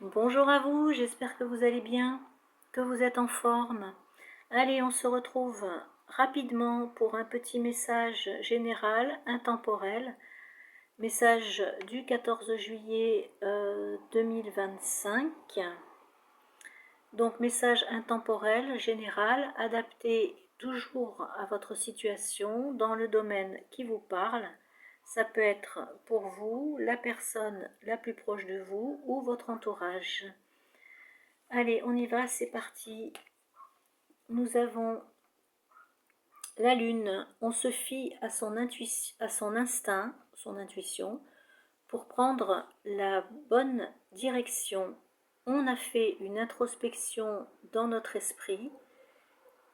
Bonjour à vous, j'espère que vous allez bien, que vous êtes en forme. Allez, on se retrouve rapidement pour un petit message général, intemporel. Message du 14 juillet 2025. Donc message intemporel, général, adapté toujours à votre situation, dans le domaine qui vous parle. Ça peut être pour vous, la personne la plus proche de vous ou votre entourage. Allez, on y va, c'est parti. Nous avons la lune. On se fie à son instinct, son intuition, pour prendre la bonne direction. On a fait une introspection dans notre esprit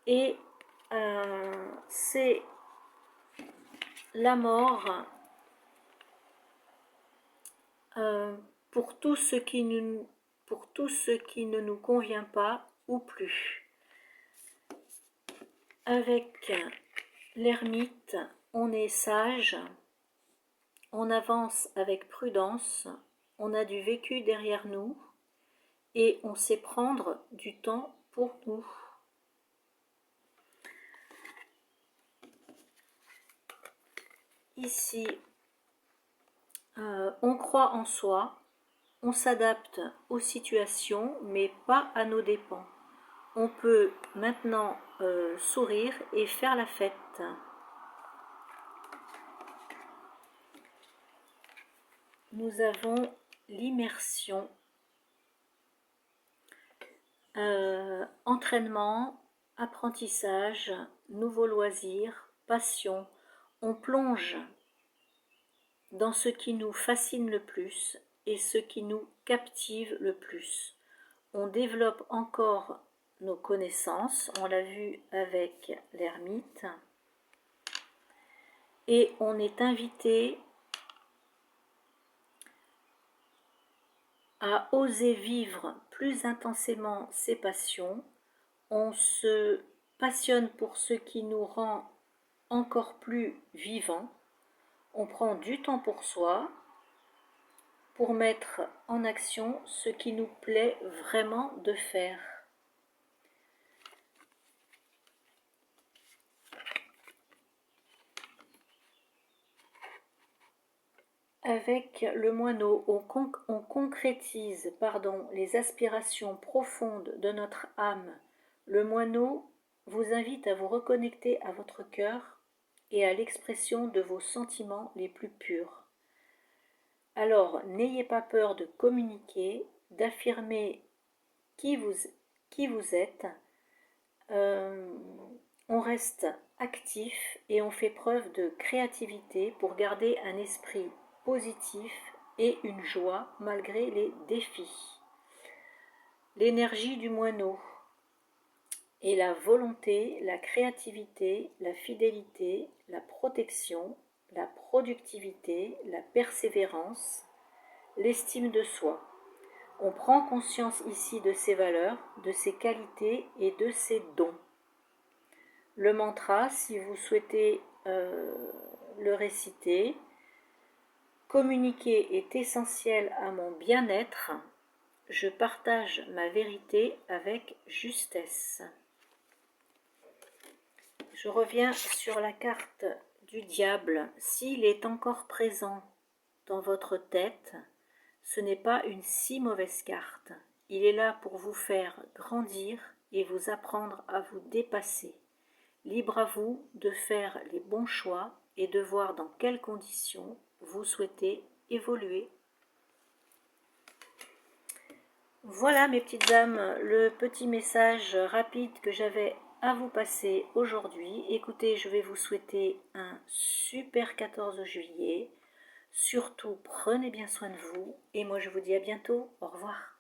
et c'est la mort pour tout ce qui ne nous convient pas ou plus. Avec l'ermite, on est sage, on avance avec prudence, on a du vécu derrière nous et on sait prendre du temps pour nous. Ici, on croit en soi, on s'adapte aux situations, mais pas à nos dépens. On peut maintenant sourire et faire la fête. Nous avons l'immersion, entraînement, apprentissage, nouveaux loisirs, passion. On plonge dans ce qui nous fascine le plus et ce qui nous captive le plus. On développe encore nos connaissances, on l'a vu avec l'ermite, et on est invité à oser vivre plus intensément ses passions. On se passionne pour ce qui nous rend encore plus vivants. On prend du temps pour soi, pour mettre en action ce qui nous plaît vraiment de faire. Avec le moineau, on concrétise les aspirations profondes de notre âme. Le moineau vous invite à vous reconnecter à votre cœur et à l'expression de vos sentiments les plus purs. Alors, n'ayez pas peur de communiquer, d'affirmer qui vous êtes. On reste actif et on fait preuve de créativité pour garder un esprit positif et une joie malgré les défis. L'énergie du moineau est la volonté, la créativité, la fidélité, la protection, la productivité, la persévérance, l'estime de soi. On prend conscience ici de ses valeurs, de ses qualités et de ses dons. Le mantra, si vous souhaitez le réciter, communiquer est essentiel à mon bien-être. Je partage ma vérité avec justesse. Je reviens sur la carte du diable. S'il est encore présent dans votre tête, ce n'est pas une si mauvaise carte. Il est là pour vous faire grandir et vous apprendre à vous dépasser. Libre à vous de faire les bons choix et de voir dans quelles conditions vous souhaitez évoluer. Voilà mes petites âmes, le petit message rapide que j'avais à vous passer aujourd'hui. Écoutez, je vais vous souhaiter un super 14 juillet. Surtout, prenez bien soin de vous et moi je vous dis à bientôt. Au revoir.